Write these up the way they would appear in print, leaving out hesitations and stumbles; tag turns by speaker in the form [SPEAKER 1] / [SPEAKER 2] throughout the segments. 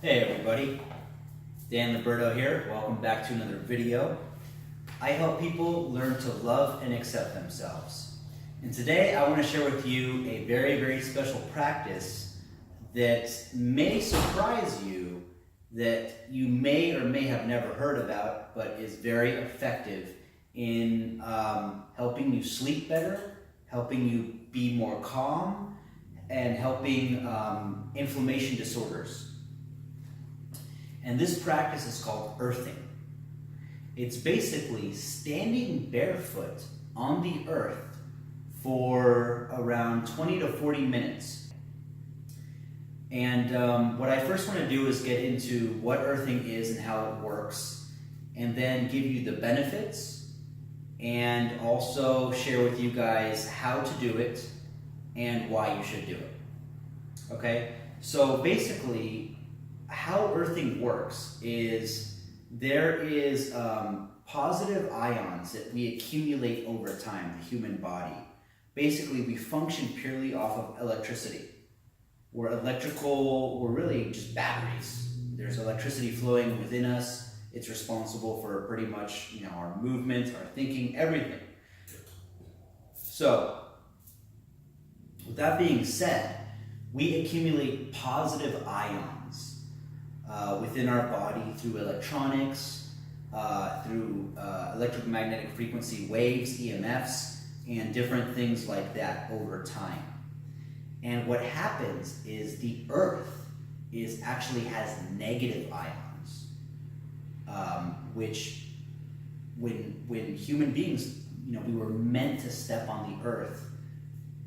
[SPEAKER 1] Hey everybody, Dan Liberto here. Welcome back to another video. I help people learn to love and accept themselves. And today I want to share with you a very special practice that may surprise you, that you may or may have never heard about, but is very effective in helping you sleep better, helping you be more calm, and helping inflammation disorders. And this practice is called earthing. It's basically standing barefoot on the earth for around 20 to 40 minutes. And what I first want to do is get into what earthing is and how it works, and then give you the benefits, and also share with you guys how to do it and why you should do it. Okay? So basically, how earthing works is there is positive ions that we accumulate over time, the human body. Basically, we function purely off of electricity. We're really just batteries. There's electricity flowing within us. It's responsible for pretty much, our movement, our thinking, everything. So, with that being said, we accumulate positive ions within our body through electronics, through electromagnetic frequency waves, EMFs, and different things like that over time. And what happens is the earth actually has negative ions, which when human beings, we were meant to step on the earth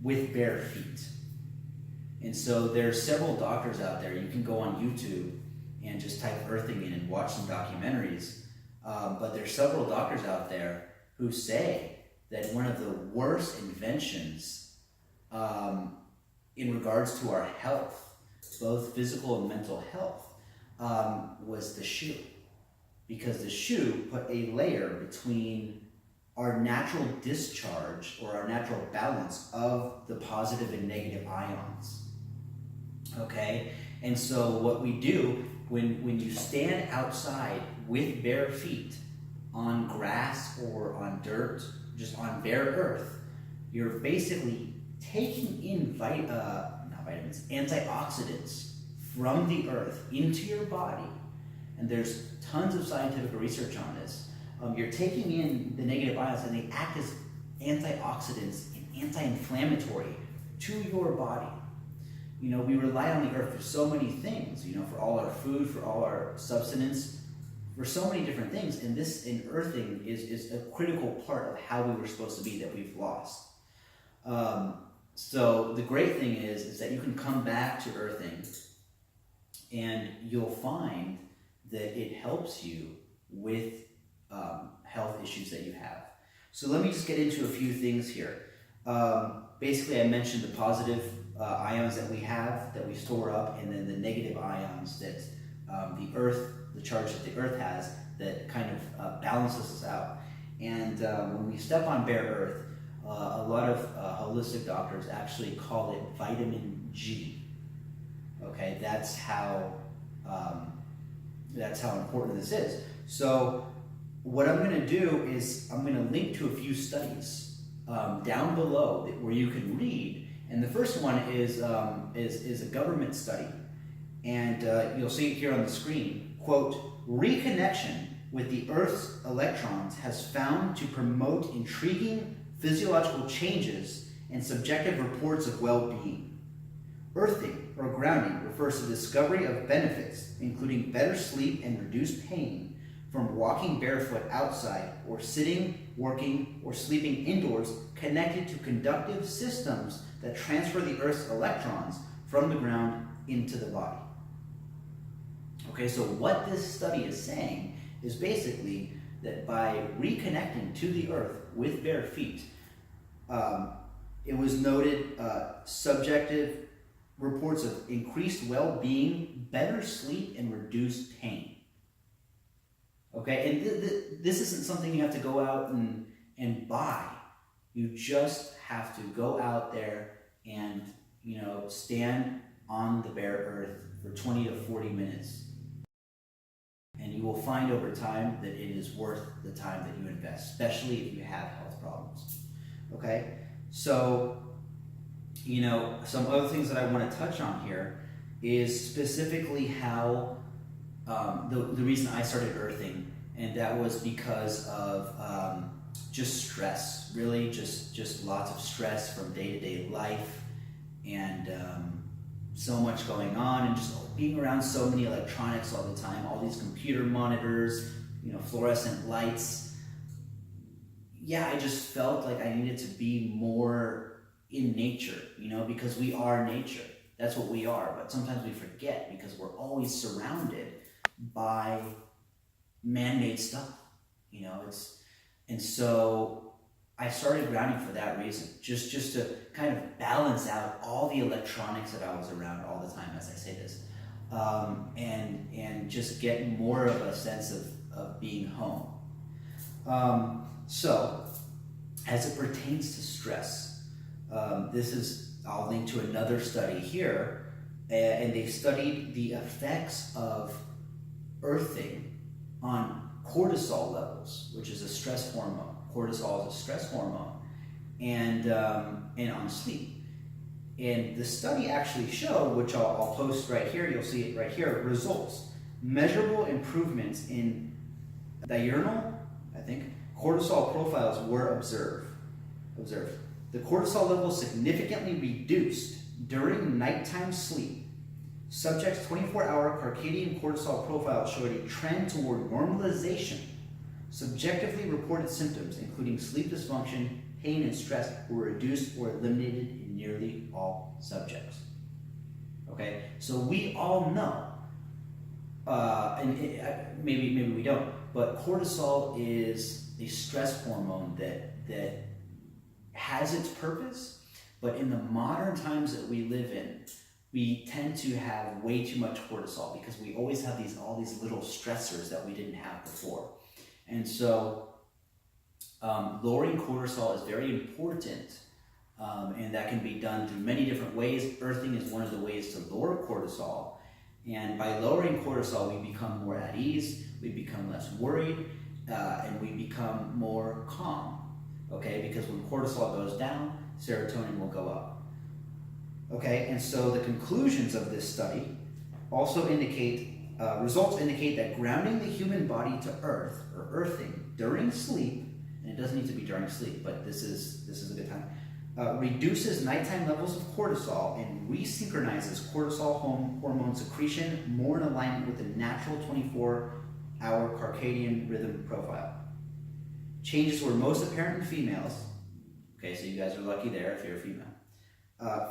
[SPEAKER 1] with bare feet. And so there's several doctors out there. You can go on YouTube and just type earthing in and watch some documentaries. But there's several doctors out there who say that one of the worst inventions in regards to our health, both physical and mental health, was the shoe. Because the shoe put a layer between our natural discharge or our natural balance of the positive and negative ions. Okay? And so what we do when you stand outside with bare feet on grass or on dirt, just on bare earth, you're basically taking in antioxidants from the earth into your body. And there's tons of scientific research on this. You're taking in the negative ions, and they act as antioxidants and anti-inflammatory to your body. We rely on the earth for so many things, for all our food, for all our subsistence, for so many different things. And this in earthing is a critical part of how we were supposed to be that we've lost. So the great thing is that you can come back to earthing and you'll find that it helps you with health issues that you have. So let me just get into a few things here. Basically, I mentioned the positive ions that we have, that we store up, and then the negative ions that the charge that the earth has, that kind of balances us out. And when we step on bare earth, a lot of holistic doctors actually call it vitamin G. Okay, that's how important this is. So what I'm going to do is I'm going to link to a few studies down below where you can read. And the first one is a government study, and you'll see it here on the screen. Quote, reconnection with the Earth's electrons has found to promote intriguing physiological changes and subjective reports of well-being. Earthing or grounding refers to the discovery of benefits, including better sleep and reduced pain, from walking barefoot outside or sitting, working, or sleeping indoors, connected to conductive systems that transfer the Earth's electrons from the ground into the body. Okay, so what this study is saying is basically that by reconnecting to the Earth with bare feet, it was noted subjective reports of increased well-being, better sleep, and reduced pain. Okay, and this isn't something you have to go out and buy. You just have to go out there and stand on the bare earth for 20 to 40 minutes. And you will find over time that it is worth the time that you invest, especially if you have health problems. Okay? So, some other things that I want to touch on here is specifically how the reason I started earthing, and that was because of just stress, really just lots of stress from day-to-day life, and so much going on, and just being around so many electronics all the time, all these computer monitors, fluorescent lights. Yeah, I just felt like I needed to be more in nature, because we are nature. That's what we are, but sometimes we forget because we're always surrounded by man-made stuff, and so I started grounding for that reason, just to kind of balance out all the electronics that I was around all the time, as I say this, and just get more of a sense of being home. So, as it pertains to stress, I'll link to another study here, and they studied the effects of earthing on cortisol levels, which is a stress hormone. Cortisol is a stress hormone, and on sleep. And the study actually showed, which I'll post right here, you'll see it right here, results. Measurable improvements in diurnal, cortisol profiles were observed. The cortisol level significantly reduced during nighttime sleep. Subjects' 24-hour circadian cortisol profile showed a trend toward normalization. Subjectively reported symptoms, including sleep dysfunction, pain, and stress, were reduced or eliminated in nearly all subjects. Okay, so we all know, maybe we don't, but cortisol is a stress hormone that has its purpose, but in the modern times that we live in, we tend to have way too much cortisol because we always have all these little stressors that we didn't have before. And so lowering cortisol is very important, and that can be done through many different ways. Earthing is one of the ways to lower cortisol, and by lowering cortisol, we become more at ease, we become less worried, and we become more calm. Okay, because when cortisol goes down, serotonin will go up. Okay, and so the conclusions of this study also results indicate that grounding the human body to earth, or earthing, during sleep, and it doesn't need to be during sleep, but this is a good time, reduces nighttime levels of cortisol and resynchronizes cortisol hormone secretion more in alignment with the natural 24-hour circadian rhythm profile. Changes were most apparent in females. Okay, so you guys are lucky there if you're a female.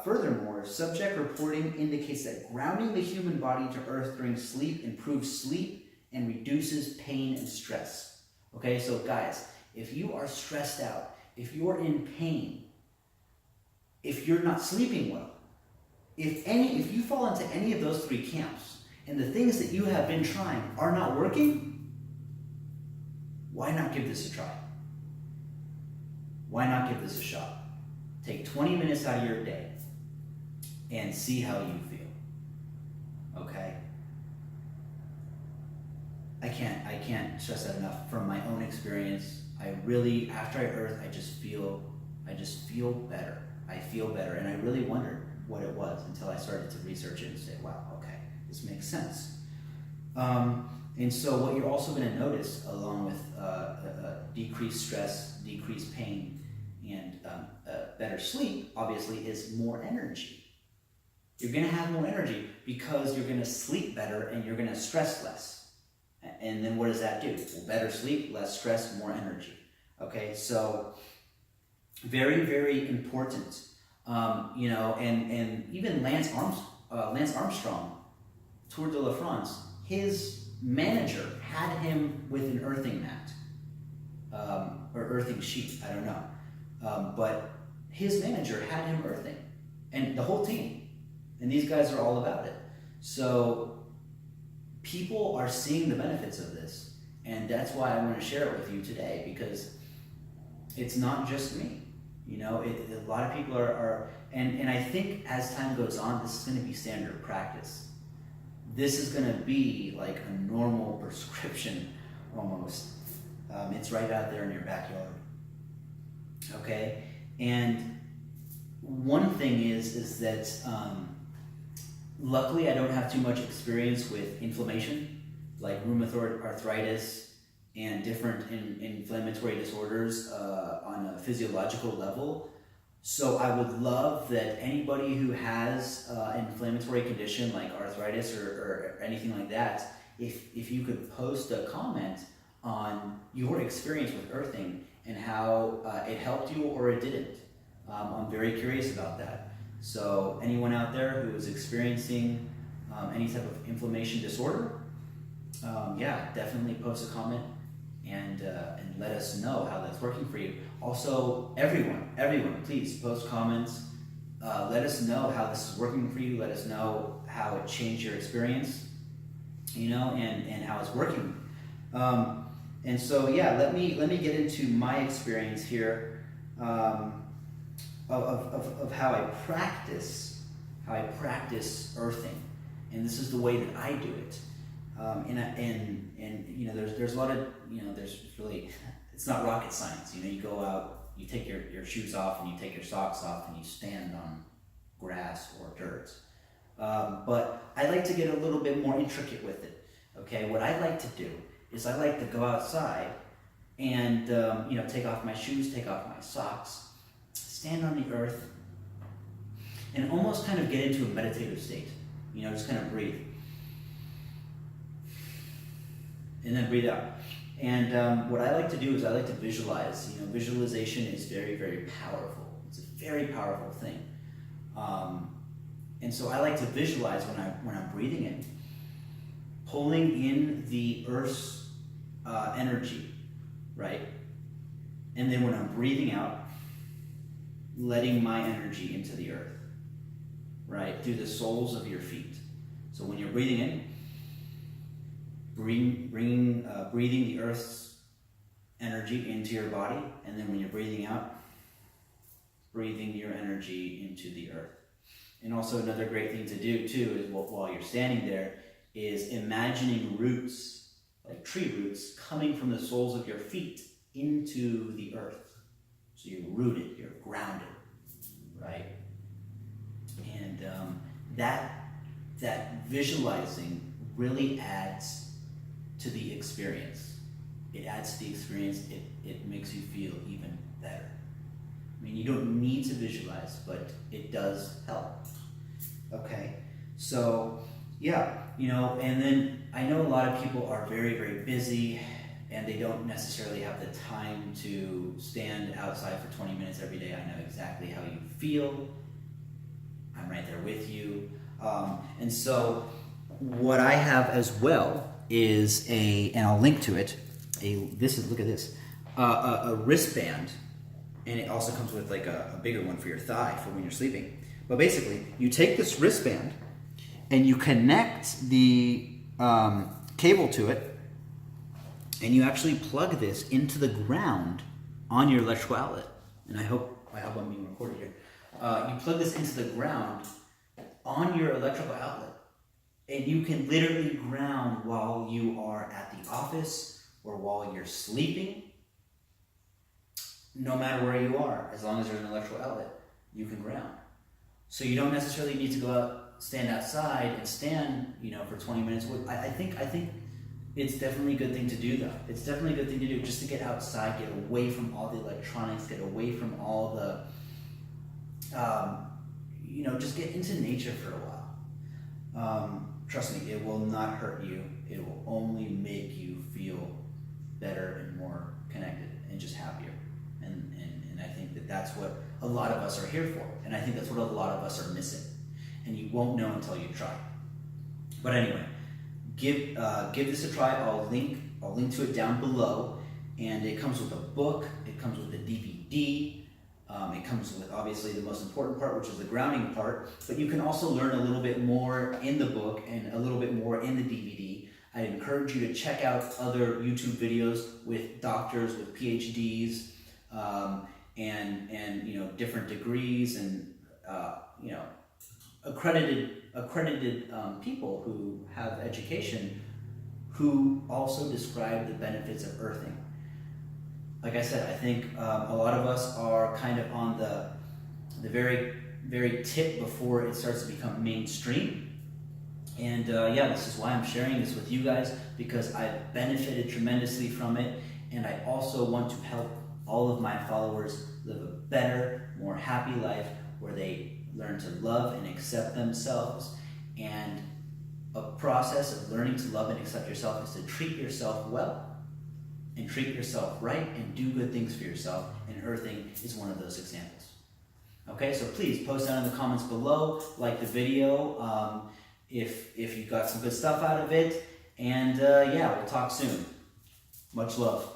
[SPEAKER 1] Furthermore, subject reporting indicates that grounding the human body to earth during sleep improves sleep and reduces pain and stress. Okay, so guys, if you are stressed out, if you're in pain, if you're not sleeping well, if you fall into any of those three camps, and the things that you have been trying are not working, why not give this a try? Why not give this a shot? Take 20 minutes out of your day and see how you feel. Okay? I can't stress that enough. From my own experience, I really, after I earth, I just feel better. I feel better, and I really wondered what it was until I started to research it and say, wow, okay, this makes sense. And so what you're also going to notice, along with decreased stress, decreased pain, and better sleep, obviously, is more energy. You're going to have more energy because you're going to sleep better and you're going to stress less. And then what does that do? Well, better sleep, less stress, more energy. Okay, so very, very important. And even Lance Armstrong, Tour de la France, his manager had him with an earthing mat, or earthing sheet, I don't know. But his manager had him earthing, and the whole team. And these guys are all about it. So people are seeing the benefits of this, and that's why I want to share it with you today, because it's not just me. A lot of people are And I think as time goes on, this is going to be standard practice. This is going to be like a normal prescription almost. It's right out there in your backyard. Okay? And one thing is that luckily I don't have too much experience with inflammation, like rheumatoid arthritis and different inflammatory disorders on a physiological level. So I would love that anybody who has an inflammatory condition like arthritis or anything like that, if you could post a comment on your experience with earthing and how it helped you or it didn't. I'm very curious about that. So anyone out there who is experiencing any type of inflammation disorder, yeah, definitely post a comment and let us know how that's working for you. Also, everyone, please post comments. Let us know how this is working for you. Let us know how it changed your experience, and how it's working. And so, yeah, let me get into my experience here of how I practice earthing, and this is the way that I do it. There's a lot of there's really, it's not rocket science. You go out, you take your shoes off and you take your socks off and you stand on grass or dirt. But I like to get a little bit more intricate with it. Okay, what I like to do is I like to go outside and take off my shoes, take off my socks, stand on the earth, and almost kind of get into a meditative state. Just kind of breathe. And then breathe out. And what I like to do is I like to visualize. Visualization is very, very powerful. It's a very powerful thing. And so I like to visualize when I'm breathing in, pulling in the earth's energy, right? And then when I'm breathing out, letting my energy into the earth, right? Through the soles of your feet. So when you're breathing in, breathing the earth's energy into your body, and then when you're breathing out, breathing your energy into the earth. And also another great thing to do too is while you're standing there is imagining roots, like tree roots, coming from the soles of your feet into the earth. So you're rooted, you're grounded, right? And that visualizing really adds to the experience. It adds to the experience. It makes you feel even better. I mean, you don't need to visualize, but it does help. Okay, so yeah, and then I know a lot of people are very, very busy and they don't necessarily have the time to stand outside for 20 minutes every day. I know exactly how you feel. I'm right there with you. And so what I have as well is and I'll link to it, look at this, a wristband, and it also comes with like a bigger one for your thigh for when you're sleeping. But basically, you take this wristband and you connect the cable to it, and you actually plug this into the ground on your electrical outlet. And I hope I'm being recorded here. You plug this into the ground on your electrical outlet, and you can literally ground while you are at the office or while you're sleeping. No matter where you are, as long as there's an electrical outlet, you can ground. So you don't necessarily need to go out, stand outside and stand, for 20 minutes. I think it's definitely a good thing to do, though. It's definitely a good thing to do just to get outside, get away from all the electronics, get away from all the, just get into nature for a while. Trust me, it will not hurt you. It will only make you feel better and more connected and just happier. And I think that's what a lot of us are here for. And I think that's what a lot of us are missing. And you won't know until you try. But anyway, give this a try. I'll link to it down below. And it comes with a book. It comes with a DVD. It comes with, obviously, the most important part, which is the grounding part. But you can also learn a little bit more in the book and a little bit more in the DVD. I encourage you to check out other YouTube videos with doctors, with PhDs, and different degrees and you know, accredited people who have education who also describe the benefits of earthing. Like I said, I think a lot of us are kind of on the very tip before it starts to become mainstream. And yeah, this is why I'm sharing this with you guys, because I've benefited tremendously from it, and I also want to help all of my followers live a better, more happy life where they learn to love and accept themselves. And a process of learning to love and accept yourself is to treat yourself well and treat yourself right and do good things for yourself, and earthing is one of those examples. Okay, so please post down in the comments below, like the video if you got some good stuff out of it, and yeah, we'll talk soon. Much love.